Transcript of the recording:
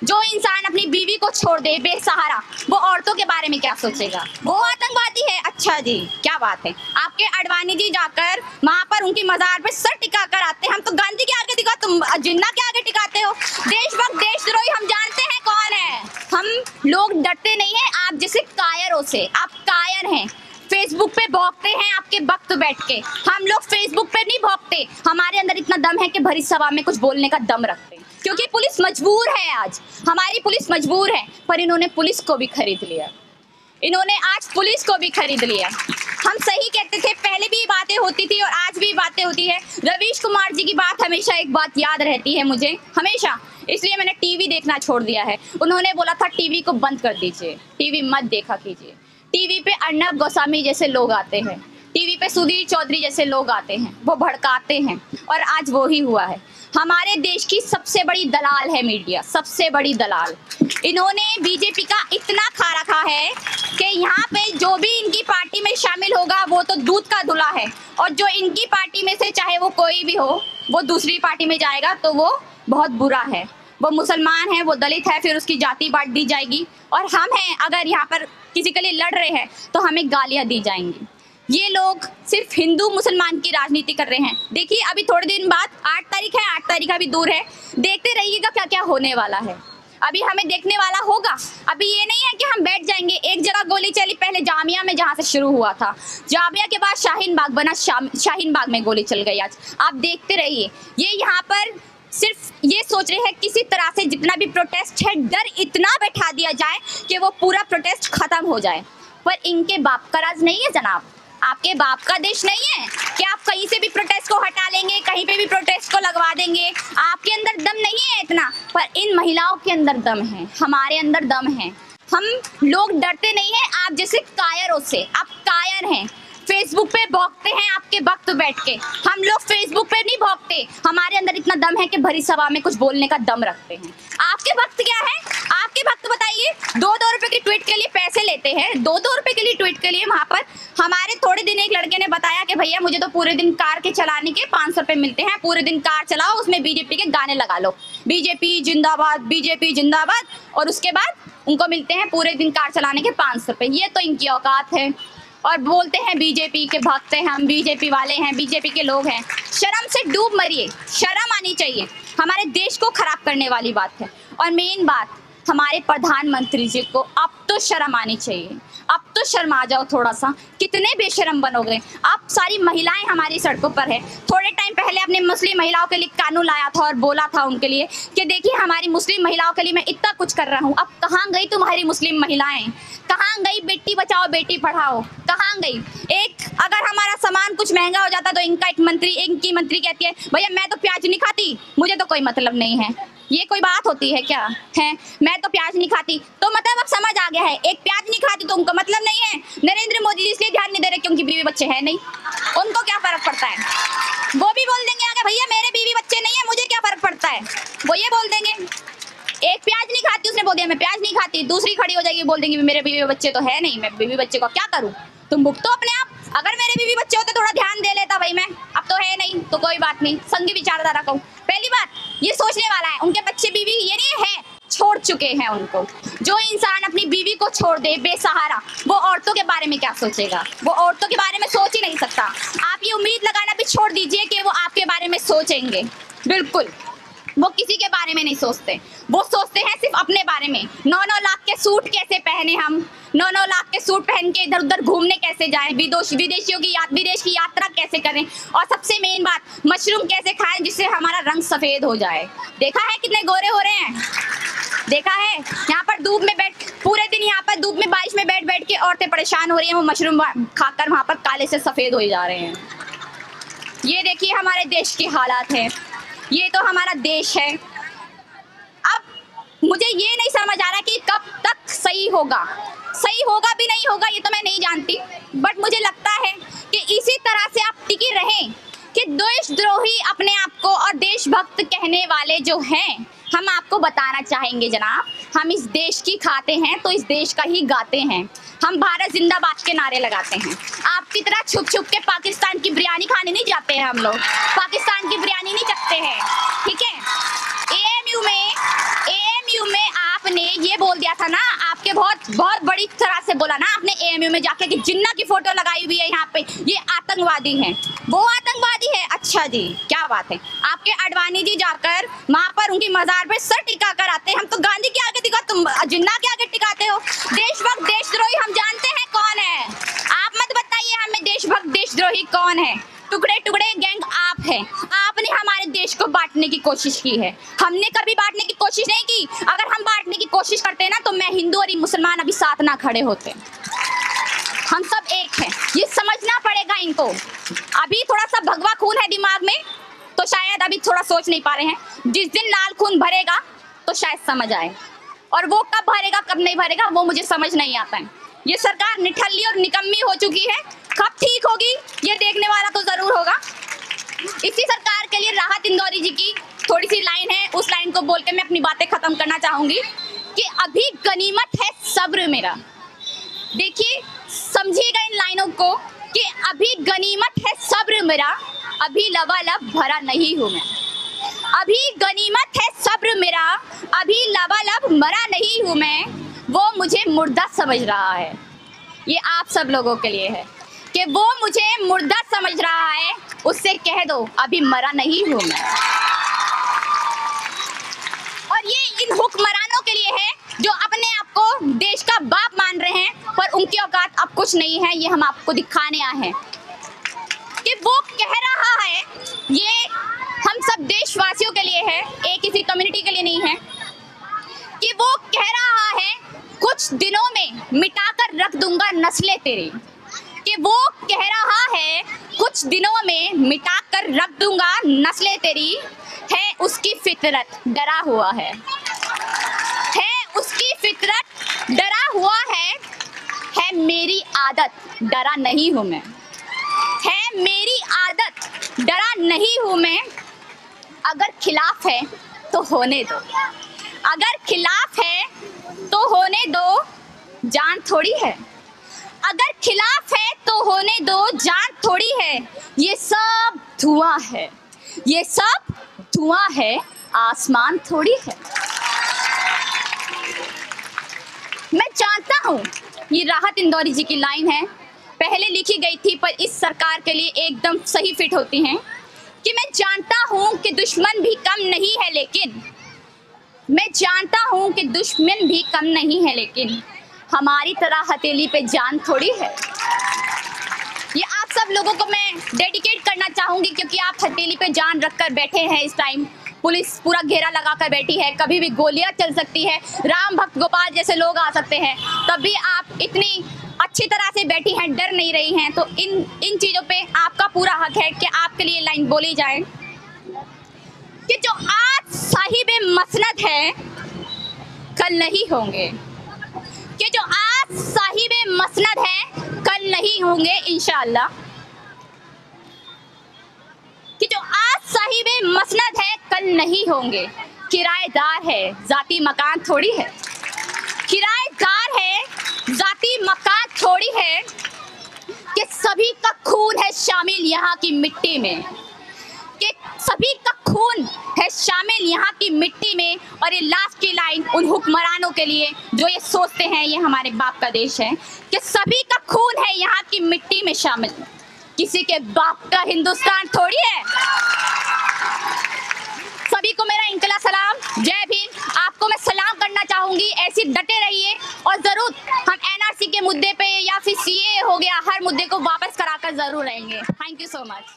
जो इंसान अपनी बीवी को छोड़ दे बेसहारा, वो औरतों के बारे में क्या सोचेगा? वो आतंकवादी है। अच्छा जी, क्या बात है। आपके अडवाणी जी जाकर वहां पर उनकी मजार पे सर टिका कर आते हैं। हम तो गांधी के आगे टिका, तुम जिन्ना के आगे टिकाते हो। देशभक्त देशद्रोही हम जानते हैं कौन है। हम लोग डरते नहीं है आप जैसे कायरों से। आप कायर हैं, फेसबुक पे भौंकते हैं आपके वक्त बैठ के। हम लोग फेसबुक पे नहीं भौंकते, हमारे अंदर इतना दम है कि भरी सभा में कुछ बोलने का दम रखते हैं, क्योंकि पुलिस मजबूर है। आज हमारी पुलिस मजबूर है, पर इन्होंने पुलिस को भी खरीद लिया। इन्होंने आज पुलिस को भी खरीद लिया। हम सही कहते थे, पहले भी बातें होती थी और आज भी बातें होती है। रवीश कुमार जी की बात हमेशा एक बात याद रहती है मुझे, हमेशा, इसलिए मैंने टीवी देखना छोड़ दिया है। उन्होंने बोला था टीवी को बंद कर दीजिए, टीवी मत देखा कीजिए। टीवी पे अर्नब गोस्वामी जैसे लोग आते हैं, टीवी पे सुधीर चौधरी जैसे लोग आते हैं, वो भड़काते हैं, और आज वो ही हुआ है। हमारे देश की सबसे बड़ी दलाल है मीडिया, सबसे बड़ी दलाल। इन्होंने बीजेपी का इतना खा रखा है कि यहाँ पे जो भी इनकी पार्टी में शामिल होगा वो तो दूध का धुला है, और जो इनकी पार्टी में से चाहे वो कोई भी हो, वो दूसरी पार्टी में जाएगा तो वो बहुत बुरा है। वो मुसलमान है, वो दलित है, फिर उसकी जाति बांट दी जाएगी। और हम हैं, अगर यहाँ पर किसी के लिए लड़ रहे हैं तो हमें गालियाँ दी जाएंगी। ये लोग सिर्फ हिंदू मुसलमान की राजनीति कर रहे हैं। देखिए अभी थोड़े दिन बाद 8 तारीख है, 8 तारीख अभी दूर है, देखते रहिएगा क्या क्या होने वाला है। अभी हमें देखने वाला होगा। अभी ये नहीं है कि हम बैठ जाएंगे। एक जगह गोली चली पहले जामिया में, जहाँ से शुरू हुआ था, जामिया के बाद शाहीन बाग बना, शाहीन बाग में गोली चल गई। आज आप देखते रहिए। ये यहाँ पर सिर्फ ये सोच रहे हैं किसी तरह से जितना भी प्रोटेस्ट है, डर इतना बैठा दिया जाए कि वो पूरा प्रोटेस्ट खत्म हो जाए। पर इनके बाप का राज नहीं है जनाब, आपके बाप का देश नहीं है कि आप कहीं से भी प्रोटेस्ट को हटा लेंगे, कहीं पे भी प्रोटेस्ट को लगवा देंगे। आपके अंदर दम नहीं है इतना, पर इन महिलाओं के अंदर दम है, हमारे अंदर दम है। हम लोग डरते नहीं है आप जैसे कायरों से। आप कायर हैं, फेसबुक पे भौंकते हैं आपके वक्त बैठ के। हम लोग फेसबुक पे नहीं भौंकते, हमारे अंदर इतना दम है कि भरी सभा में कुछ बोलने का दम रखते हैं। आपके वक्त क्या है? आपके वक्त बताइए। 2-2 रुपए की ट्वीट के लिए पैसे लेते हैं, 2-2 रुपए के लिए ट्वीट के लिए। वहां पर हमारे थोड़े दिन एक लड़के ने बताया कि भैया मुझे तो पूरे दिन कार के चलाने के 500 रुपए मिलते हैं, पूरे दिन कार चलाओ, उसमें बीजेपी के गाने लगा लो, बीजेपी जिंदाबाद, बीजेपी जिंदाबाद, और उसके बाद उनको मिलते हैं पूरे दिन कार चलाने के 500 रुपए। ये तो इनकी औकात है। और बोलते हैं बीजेपी के भक्त हैं हम, बीजेपी वाले हैं, बीजेपी के लोग हैं। शर्म से डूब मरिए, शर्म आनी चाहिए। हमारे देश को खराब करने वाली बात है। और मेन बात, हमारे प्रधानमंत्री जी को अब तो शर्म आनी चाहिए। अब तो शर्म आ जाओ थोड़ा सा, कितने बेशर्म बनोगे आप। सारी महिलाएं हमारी सड़कों पर है। थोड़े टाइम पहले अपने मुस्लिम महिलाओं के लिए कानून लाया था और बोला था उनके लिए कि देखिए हमारी मुस्लिम महिलाओं के लिए मैं इतना कुछ कर रहा हूँ। अब कहाँ गई तुम्हारी मुस्लिम महिलाएं? कहाँ गई बेटी बचाओ बेटी पढ़ाओ? कहाँ गई? एक अगर हमारा सामान कुछ महंगा हो जाता तो इनकी मंत्री कहती है भैया मैं तो प्याज नहीं खाती, मुझे तो कोई मतलब नहीं है। ये कोई बात होती है क्या? है मैं तो प्याज नहीं खाती, तो मतलब अब समझ आ गया है, एक प्याज नहीं खाती तो उनको मतलब नहीं है। नरेंद्र मोदी जी इसलिए ध्यान नहीं दे रहे क्योंकि बीवी बच्चे हैं नहीं, उनको क्या फर्क पड़ता है? वो भी बोल देंगे आगे भैया मेरे बीवी बच्चे नहीं है, मुझे क्या फर्क पड़ता है, वो ये बोल देंगे। एक प्याज नहीं खाती, उसने बोल दिया मैं प्याज नहीं खाती, दूसरी खड़ी हो जाएगी बोल देंगी मेरे बीवी बच्चे तो है नहीं, मैं बीवी बच्चे को क्या करूँ? तुम भुगतो अपने आप। अगर मेरे बीवी बच्चे होते थोड़ा ध्यान दे लेता भाई मैं, अब तो है नहीं तो कोई बात नहीं, संगी विचारधारा कहूँ। पहली बात ये सोचने वाला है, उनके बच्चे बीवी ये नहीं है, छोड़ चुके हैं उनको। जो इंसान अपनी बीवी को छोड़ दे बेसहारा, वो औरतों के बारे में क्या सोचेगा? वो औरतों के बारे में सोच ही नहीं सकता। आप ये उम्मीद लगाना भी छोड़ दीजिए कि वो आपके बारे में सोचेंगे। बिल्कुल वो किसी के बारे में नहीं सोचते, वो सोचते हैं सिर्फ अपने बारे में। 9-9 लाख के सूट कैसे पहने हम, 9-9 लाख के सूट पहन के इधर उधर घूमने कैसे जाएं, विदेश की यात्रा कैसे करें, और सबसे मेन बात मशरूम कैसे खाएं जिससे हमारा रंग सफेद हो जाए। देखा है कितने गोरे हो रहे हैं? देखा है यहाँ पर धूप में बैठ, पूरे दिन यहाँ पर धूप में बारिश में बैठ बैठ के औरतें परेशान हो रही हैं, वो मशरूम खाकर वहाँ पर काले से सफेद हो जा रहे हैं। ये देखिए हमारे देश की हालात है, ये तो हमारा देश है। अब मुझे ये नहीं समझ आ रहा कि कब तक सही होगा भी नहीं होगा ये तो मैं नहीं जानती, बट मुझे लगता है कि इसी तरह से आप टिके रहें कि देशद्रोही अपने आप को और देशभक्त कहने वाले जो हैं, हम आपको बताना चाहेंगे जनाब, हम इस देश की खाते हैं तो इस देश का ही गाते हैं। हम भारत जिंदाबाद के नारे लगाते हैं। आपकी तरह छुप छुप के पाकिस्तान की बिरयानी खाने नहीं जाते हैं, हम लोग पाकिस्तान की बिरयानी नहीं चखते हैं, ठीक है। एएमयू में आपने ये बोल दिया था ना, आपके बहुत बहुत बड़ी तरह से बोला ना आपने एएमयू में जाके कि जिन्ना की फोटो लगाई हुई है यहाँ पे, ये आतंकवादी हैं। वो आतंकवादी है, अच्छा जी, क्या बात है। आपके अडवाणी जी जाकर वहाँ पर उनकी मजार पे सर टिका कर आते हैं, हम तो गांधी के आगे टिका, तुम जिन्ना के आगे टिकाते हो। देशभक्त देशद्रोही हम जानते हैं कौन है, आप मत बताइए हमें देशभक्त देशद्रोही कौन है। टुकड़े टुकड़े गैंग आप हैं, आपने हमारे देश को बांटने की कोशिश की है, हमने कभी बांटने की कोशिश नहीं की। अगर हम बांटने की कोशिश करते ना तो मैं हिंदू और मुसलमान अभी साथ ना खड़े होते, हम सब एक हैं, ये समझना पड़ेगा इनको। अभी थोड़ा सा भगवा खून है दिमाग में तो शायद अभी थोड़ा सोच नहीं पा रहे हैं, जिस दिन लाल खून भरेगा तो शायद समझ आए, और वो कब भरेगा कब नहीं भरेगा वो मुझे समझ नहीं आता है। ये सरकार निठल्ली और निकम्मी हो चुकी है, कब ठीक होगी ये देखने वाला तो जरूर होगा। इसी सरकार के लिए राहत इंदौरी जी की थोड़ी सी लाइन है, उस लाइन को बोल के मैं अपनी बातें खत्म करना चाहूंगी कि अभी गनीमत है सब्र मेरा। देखिए समझिएगा इन लाइनों को कि अभी गनीमत है सब्र मेरा, अभी लबालब भरा नहीं हूं मैं। अभी गनीमत है सब्र मेरा, अभी लबालब मरा नहीं हूं मैं। वो मुझे मुर्दा समझ रहा है, ये आप सब लोगों के लिए है कि वो मुझे मुर्दा समझ रहा है, उससे कह दो अभी मरा नहीं हूं मैं। और ये इन हुक्मरानों के लिए है जो अपने आप को देश का बाप मान रहे हैं पर उनकी औकात अब कुछ नहीं है। ये हम आपको दिखाने आए हैं कि वो कह रहा है, ये हम सब देशवासियों के लिए है, एक किसी कम्युनिटी के लिए नहीं है, कि वो कह रहा है कुछ दिनों में मिटाकर रख दूंगा नस्लें तेरी। कि वो कह रहा है कुछ दिनों में मिटाकर रख दूंगा नस्लें तेरी, है उसकी फितरत डरा हुआ है उसकी फितरत डरा हुआ है मेरी आदत डरा नहीं हूं मैं, है मेरी आदत डरा नहीं हूं मैं। अगर खिलाफ है तो होने दो, अगर खिलाफ है तो होने दो, जान थोड़ी है। अगर खिलाफ है तो होने दो, जान थोड़ी है। ये सब धुआं है, ये सब धुआं है, आसमान थोड़ी है। मैं जानता हूँ ये राहत इंदौरी जी की लाइन है, पहले लिखी गई थी पर इस सरकार के लिए एकदम सही फिट होती हैं कि मैं जानता हूँ कि दुश्मन भी कम नहीं है, लेकिन मैं जानता हूँ कि दुश्मन भी कम नहीं है, लेकिन हमारी तरह हथेली पे जान थोड़ी है। ये आप सब लोगों को मैं डेडिकेट करना चाहूँगी क्योंकि आप हथेली पे जान रखकर बैठे हैं। इस टाइम पुलिस पूरा घेरा लगाकर बैठी है, कभी भी गोलियां चल सकती है, राम भक्त गोपाल जैसे लोग आ सकते हैं, तब भी आप इतनी अच्छी तरह से बैठी हैं, डर नहीं रही हैं। तो इन चीज़ों पे आपका पूरा हक है कि आपके लिए लाइन बोली जाए कि जो आज साहिब मसनद है कल नहीं होंगे, कि जो आज साहिब मसनद है कल नहीं होंगे इंशाअल्लाह, कि जो आज साहिब मसनद है कल नहीं होंगे। किराएदार है जाती मकान थोड़ी है, किराएदार है जाती मकान थोड़ी है, कि सभी का खून है शामिल यहाँ की मिट्टी में, कि सभी का खून है शामिल यहाँ की मिट्टी में। और ये लास्ट की लाइन उन हुक्मरानों के लिए जो ये सोचते हैं ये हमारे बाप का देश है, कि सभी का खून है यहाँ की मिट्टी में शामिल, किसी के बाप का हिंदुस्तान थोड़ी है। सभी को मेरा इनकला सलाम, जय भीम। आपको मैं सलाम करना चाहूंगी, ऐसी डटे रहिए और जरूर हम एनआरसी के मुद्दे पे या फिर सीए हो गया, हर मुद्दे को वापस कराकर जरूर रहेंगे। Thank you so much.